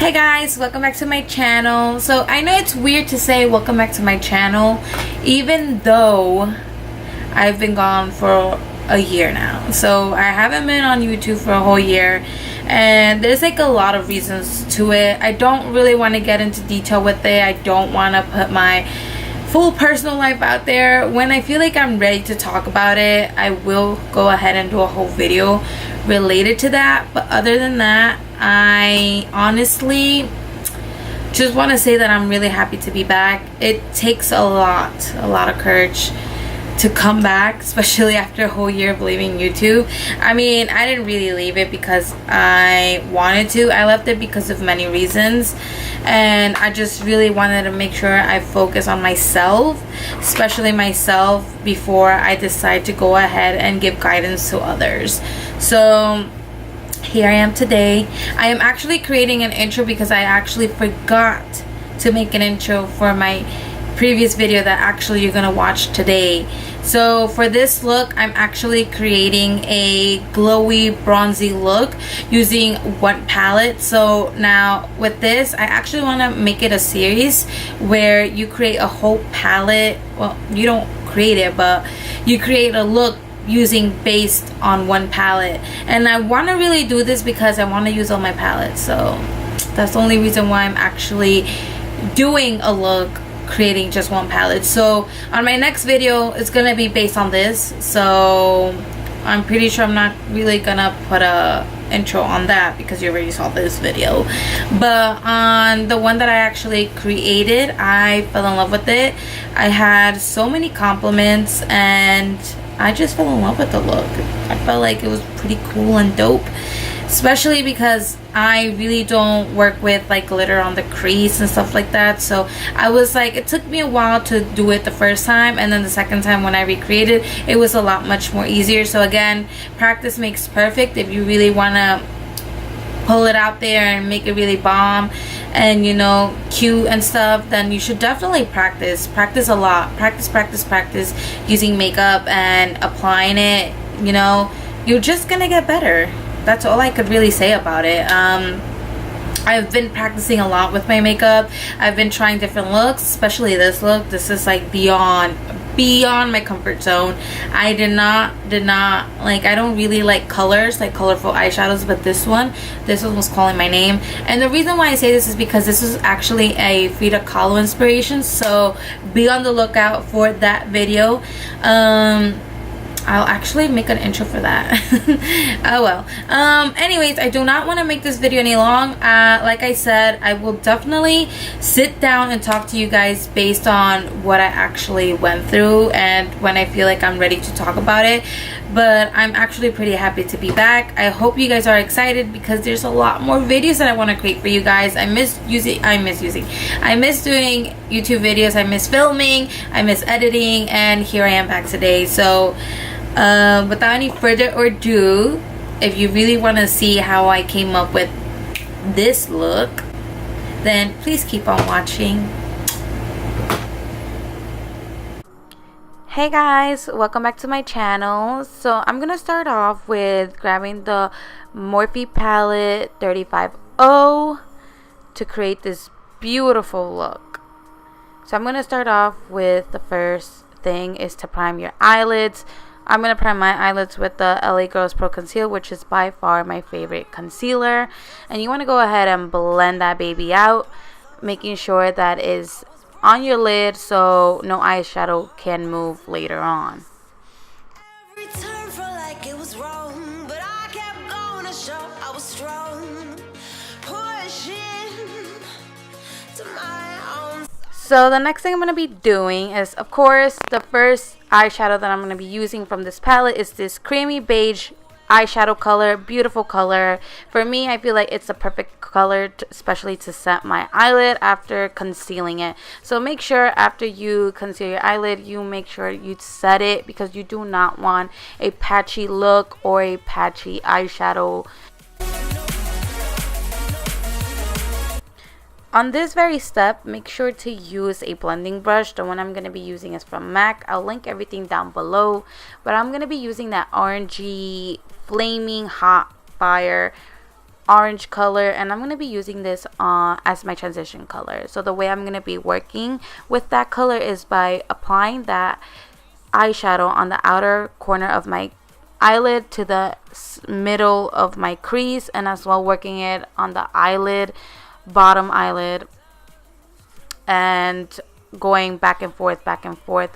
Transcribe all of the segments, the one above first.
Hey guys, welcome back to my channel. So I know it's weird to say welcome back to my channel even though I've been gone for a year now. So I haven't been on YouTube for a whole year and there's like a lot of reasons to it. I don't really want to get into detail with it. I don't want to put my full personal life out there. When I feel like I'm ready to talk about it, I will go ahead and do a whole video related to that. But other than that, I honestly just want to say that I'm really happy to be back. It takes a lot of courage to come back, especially after a whole year of leaving YouTube. I mean, I didn't really leave it because I wanted to. I left it because of many reasons, and I just really wanted to make sure I focus on myself, especially myself, before I decide to go ahead and give guidance to others. So here I am today. I am actually creating an intro because I actually forgot to make an intro for my previous video that actually you're gonna watch today. So for this look, I'm actually creating a glowy bronzy look using one palette. So now with this, I actually want to make it a series where you create a whole palette. Well, you don't create it, but you create a look using based on one palette. And I want to really do this because I want to use all my palettes. So that's the only reason why I'm actually doing a look creating just one palette. So on my next video, it's gonna be based on this. So I'm pretty sure I'm not really gonna put a intro on that because you already saw this video. But on the one that I actually created, I fell in love with it. I had so many compliments and I just fell in love with the look. I felt like it was pretty cool and dope, especially because I really don't work with like glitter on the crease and stuff like that. So I was like, it took me a while to do it the first time, and then the second time when I recreated, it was a lot much more easier. So again, practice makes perfect. If you really want to pull it out there and make it really bomb and, you know, cute and stuff, then you should definitely practice a lot. Practice using makeup and applying it. You know, you're just gonna get better. That's all I could really say about it. I've been practicing a lot with my makeup. I've been trying different looks, especially this look. This is like beyond my comfort zone. I did not like, I don't really like colors, like colorful eyeshadows, but this one was calling my name. And the reason why I say this is because this is actually a Frida Kahlo inspiration, so be on the lookout for that video. I'll actually make an intro for that. Oh well. Anyways, I do not want to make this video any long. Like I said, I will definitely sit down and talk to you guys based on what I actually went through and when I feel like I'm ready to talk about it. But I'm actually pretty happy to be back. I hope you guys are excited because there's a lot more videos that I want to create for you guys. I miss doing YouTube videos. I miss filming. I miss editing, and here I am back today. So without any further ado, if you really want to see how I came up with this look, then please keep on watching. Hey guys, welcome back to my channel. So I'm gonna start off with grabbing the Morphe Palette 350 to create this beautiful look. So I'm gonna start off with the first thing is to prime your eyelids. I'm going to prime my eyelids with the LA Girls Pro Conceal, which is by far my favorite concealer. And you want to go ahead and blend that baby out, making sure that is on your lid so no eyeshadow can move later on. Every turn felt like it was wrong, but I kept going to show I was strong, pushing to my own. So the next thing I'm going to be doing is, of course, the first eyeshadow that I'm going to be using from this palette is this creamy beige eyeshadow color. Beautiful color. For me, I feel like it's a perfect color, especially to set my eyelid after concealing it. So make sure after you conceal your eyelid, you make sure you set it, because you do not want a patchy look or a patchy eyeshadow. On this very step, make sure to use a blending brush. The one I'm going to be using is from MAC. I'll link everything down below. But I'm going to be using that orangey, flaming hot fire orange color, and I'm going to be using this as my transition color. So the way I'm going to be working with that color is by applying that eyeshadow on the outer corner of my eyelid to the middle of my crease, and as well working it on the eyelid, bottom eyelid, and going back and forth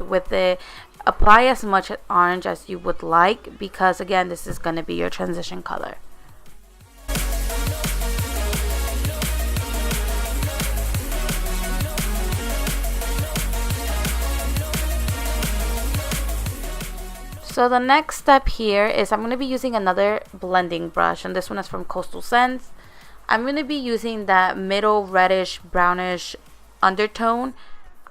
with it. Apply as much orange as you would like, because again, this is going to be your transition color. So the next step here is I'm going to be using another blending brush, and this one is from Coastal Scents. I'm going to be using that middle reddish brownish undertone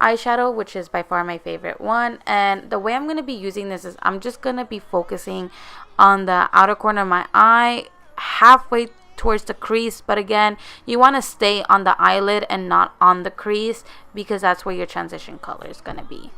eyeshadow, which is by far my favorite one. And the way I'm going to be using this is I'm just going to be focusing on the outer corner of my eye, halfway towards the crease, but again, you want to stay on the eyelid and not on the crease, because that's where your transition color is going to be.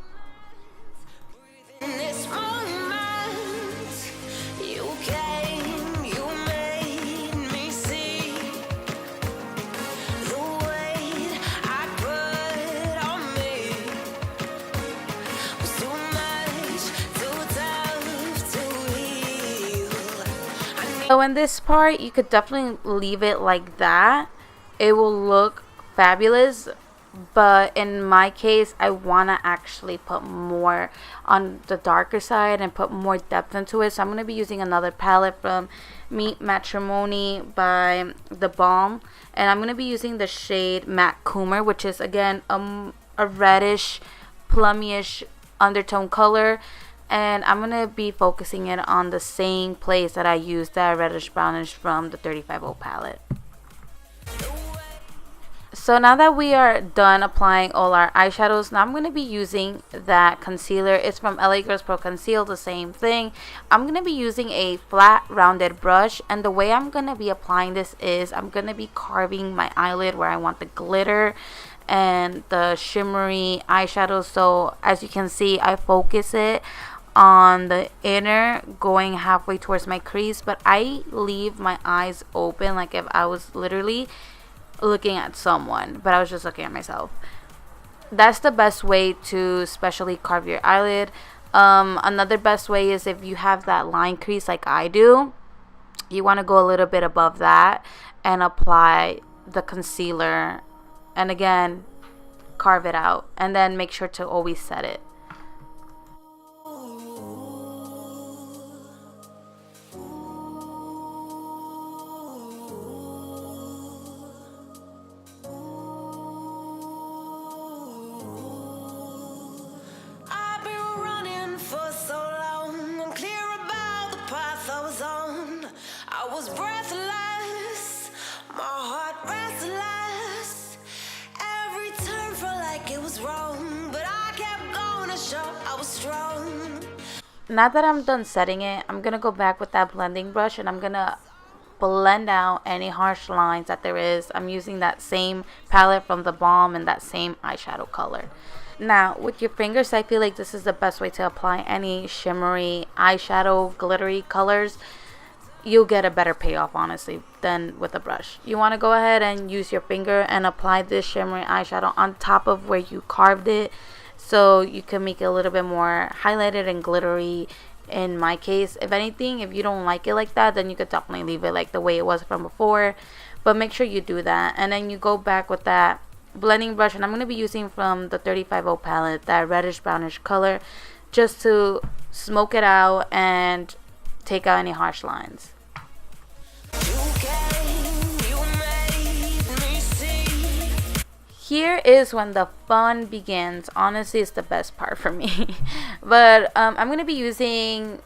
So in this part, you could definitely leave it like that. It will look fabulous. But in my case, I want to actually put more on the darker side and put more depth into it. So I'm going to be using another palette from Meet Matrimony by The Balm. And I'm going to be using the shade Matte Coomer, which is again a reddish, plummy-ish undertone color. And I'm going to be focusing it on the same place that I used that reddish brownish from the 35O palette. So now that we are done applying all our eyeshadows, now I'm going to be using that concealer. It's from LA Girls Pro Conceal, the same thing. I'm going to be using a flat rounded brush, and the way I'm going to be applying this is I'm going to be carving my eyelid where I want the glitter and the shimmery eyeshadow. So as you can see, I focus it on the inner, going halfway towards my crease, but I leave my eyes open like if I was literally looking at someone, but I was just looking at myself. That's the best way to specially carve your eyelid. Another best way is if you have that line crease like I do, you want to go a little bit above that and apply the concealer, and again, carve it out, and then make sure to always set it. Now that I'm done setting it, I'm going to go back with that blending brush and I'm going to blend out any harsh lines that there is. I'm using that same palette from The Balm and that same eyeshadow color. Now, with your fingers, I feel like this is the best way to apply any shimmery eyeshadow, glittery colors. You'll get a better payoff, honestly, than with a brush. You want to go ahead and use your finger and apply this shimmery eyeshadow on top of where you carved it, so you can make it a little bit more highlighted and glittery. In my case, if anything, if you don't like it like that, then you could definitely leave it like the way it was from before, but make sure you do that. And then you go back with that blending brush, and I'm going to be using from the 35O palette, that reddish brownish color, just to smoke it out and take out any harsh lines. Here is when the fun begins. Honestly, it's the best part for me. But I'm going to be using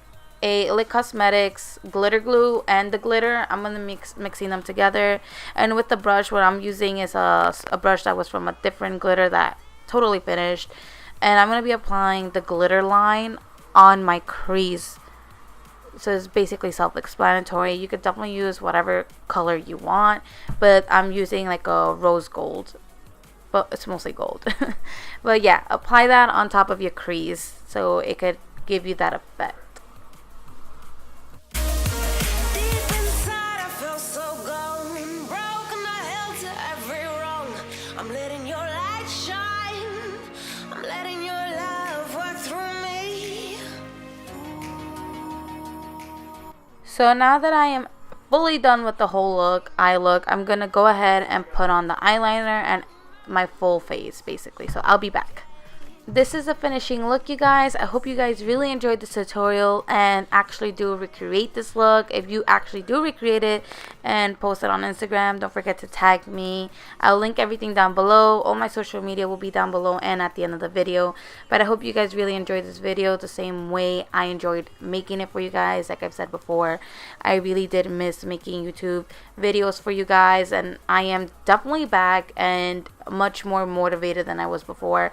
a LIT Cosmetics glitter glue and the glitter. I'm going to mixing them together. And with the brush, what I'm using is a brush that was from a different glitter that totally finished. And I'm going to be applying the glitter line on my crease. So it's basically self-explanatory. You could definitely use whatever color you want, but I'm using like a rose gold, but it's mostly gold. But yeah, apply that on top of your crease so it could give you that effect. Deep inside, I feel so gone. I'm letting your light shine. I'm letting your love work through me. So now that I am fully done with the whole eye look, I'm gonna go ahead and put on the eyeliner and my full face basically. So I'll be back. This is a finishing look, you guys. I hope you guys really enjoyed this tutorial and actually do recreate this look. If you actually do recreate it and post it on Instagram, don't forget to tag me. I'll link everything down below. All my social media will be down below and at the end of the video. But I hope you guys really enjoyed this video the same way I enjoyed making it for you guys. Like I've said before, I really did miss making YouTube videos for you guys, and I am definitely back and much more motivated than I was before.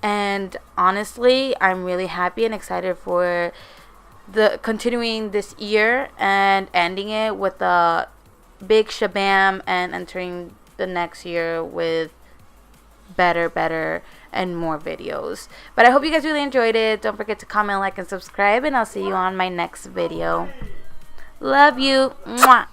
And honestly, I'm really happy and excited for the continuing this year and ending it with a big shabam and entering the next year with better and more videos. But I hope you guys really enjoyed it. Don't forget to comment, like, and subscribe, and I'll see you on my next video. Love you. Mwah.